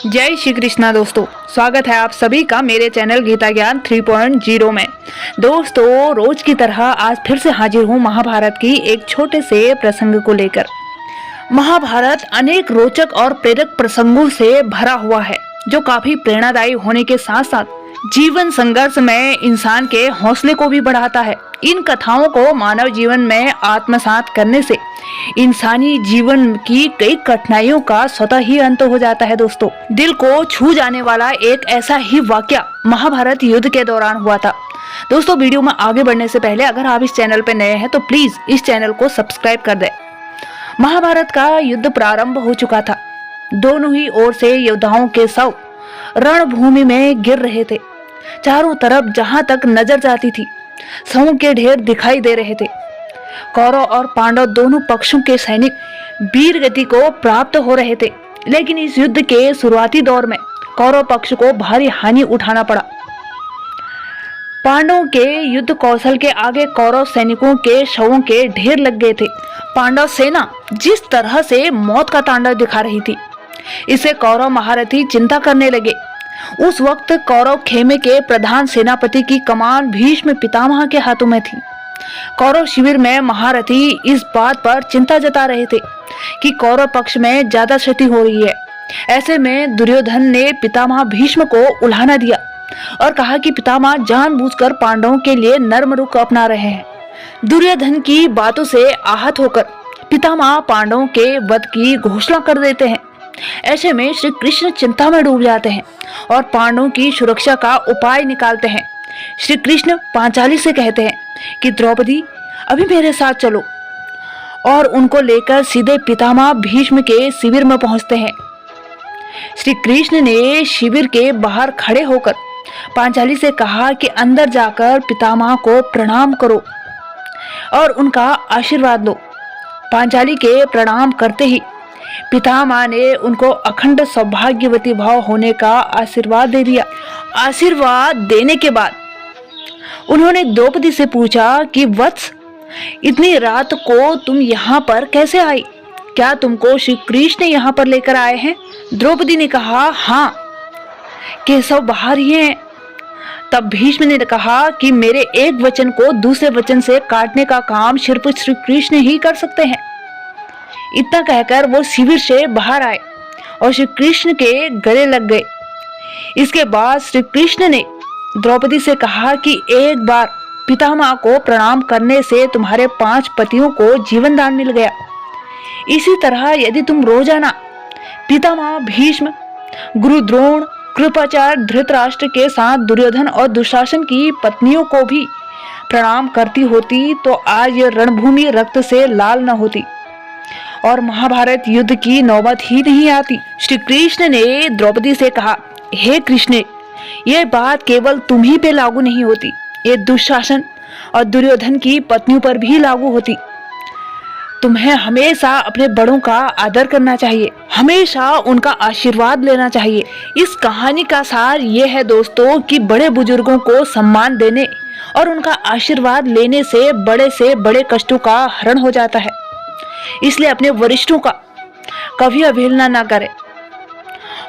जय श्री कृष्णा दोस्तों, स्वागत है आप सभी का मेरे चैनल गीता ज्ञान 3.0 में। दोस्तों, रोज की तरह आज फिर से हाजिर हूँ महाभारत की एक छोटे से प्रसंग को लेकर। महाभारत अनेक रोचक और प्रेरक प्रसंगों से भरा हुआ है जो काफी प्रेरणादायी होने के साथ साथ जीवन संघर्ष में इंसान के हौसले को भी बढ़ाता है। इन कथाओं को मानव जीवन में आत्मसात करने से इंसानी जीवन की कई कठिनाइयों का स्वतः ही अंत हो जाता है। दोस्तों, दिल को छू जाने वाला एक ऐसा ही वाकया महाभारत युद्ध के दौरान हुआ था। दोस्तों, वीडियो में आगे बढ़ने से पहले अगर आप इस चैनल पे नए हैं तो प्लीज इस चैनल को सब्सक्राइब कर दें। महाभारत का युद्ध प्रारंभ हो चुका था। दोनों ही ओर से योद्धाओं के शव रणभूमि में गिर रहे थे। चारों तरफ जहां तक नजर जाती थी शवों के ढेर दिखाई दे रहे थे। कौरव और पांडव दोनों पक्षों के सैनिक वीर गति को प्राप्त हो रहे थे, लेकिन इस युद्ध के शुरुआती दौर में कौरव पक्ष को भारी हानि उठाना पड़ा। पांडवों के युद्ध कौशल के आगे कौरव सैनिकों के शवों के ढेर लग गए थे। पांडव सेना जिस तरह से मौत का तांडव दिखा रही थी, इसे कौरव महारथी चिंता करने लगे। उस वक्त कौरव खेमे के प्रधान सेनापति की कमान भीष्म पितामह के हाथों में थी। कौरव शिविर में महारथी इस बात पर चिंता जता रहे थे कि कौरव पक्ष में ज्यादा क्षति हो रही है। ऐसे में दुर्योधन ने पितामह भीष्म को उल्हाना दिया और कहा कि पितामह जानबूझकर पांडवों के लिए नर्म रुख अपना रहे हैं। दुर्योधन की बातों से आहत होकर पितामह पांडवों के वध की घोषणा कर देते हैं। ऐसे में श्री कृष्ण चिंता में डूब जाते हैं और पांडवों की सुरक्षा का उपाय निकालते हैं। श्री कृष्ण पांचाली से कहते हैं कि द्रौपदी, अभी मेरे साथ चलो, और उनको लेकर सीधे पितामह भीष्म के शिविर में पहुंचते हैं। श्री कृष्ण ने शिविर के बाहर खड़े होकर पांचाली से कहा कि अंदर जाकर पितामह को प्रणाम करो और उनका आशीर्वाद लो। पांचाली के प्रणाम करते ही पितामह ने उनको अखंड सौभाग्यवती भाव होने का आशीर्वाद दे दिया। आशीर्वाद देने के बाद उन्होंने द्रौपदी से पूछा कि वत्स, इतनी रात को तुम यहाँ पर कैसे आई? क्या तुमको श्री कृष्ण यहाँ पर लेकर आए हैं? द्रौपदी ने कहा, हाँ, केशव बाहर ही हैं। तब भीष्म ने कहा कि मेरे एक वचन को दूसरे वचन से काटने का काम सिर्फ श्री कृष्ण ही कर सकते हैं। इतना कहकर वो शिविर से बाहर आए और श्री कृष्ण के गले लग गए। इसके बाद श्री कृष्ण ने द्रौपदी से कहा कि एक बार पितामह को प्रणाम करने से तुम्हारे 5 पतियों को जीवन दान मिल गया। इसी तरह यदि तुम रोजाना पितामह भीष्म, गुरु द्रोण, कृपाचार्य धृतराष्ट्र के साथ दुर्योधन और दुशासन की पत्नियों को भी प्रणाम करती होती तो आज यह रणभूमि रक्त से लाल न होती और महाभारत युद्ध की नौबत ही नहीं आती। श्री कृष्ण ने द्रौपदी से कहा, हे कृष्ण, यह बात केवल तुम ही पे लागू नहीं होती, ये दुशासन और दुर्योधन की पत्नियों पर भी लागू होती। तुम्हें हमेशा अपने बड़ों का आदर करना चाहिए, हमेशा उनका आशीर्वाद लेना चाहिए। इस कहानी का सार ये है दोस्तों कि बड़े बुजुर्गों को सम्मान देने और उनका आशीर्वाद लेने से बड़े कष्टों का हरण हो जाता है। इसलिए अपने वरिष्ठों का कभी अवहेलना ना करें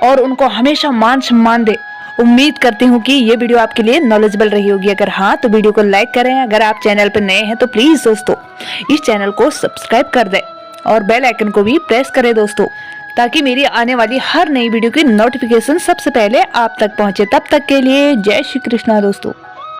और उनको हमेशा मान सम्मान दे। उम्मीद करती हूँ कि ये वीडियो आपके लिए नॉलेजेबल रही होगी। अगर हाँ तो वीडियो को लाइक करें। अगर आप चैनल पर नए हैं तो प्लीज दोस्तों इस चैनल को सब्सक्राइब कर दें और बेल आइकन को भी प्रेस करें दोस्तों, ताकि मेरी आने वाली हर नई वीडियो की नोटिफिकेशन सबसे पहले आप तक पहुंचे। तब तक के लिए जय श्री कृष्णा दोस्तों।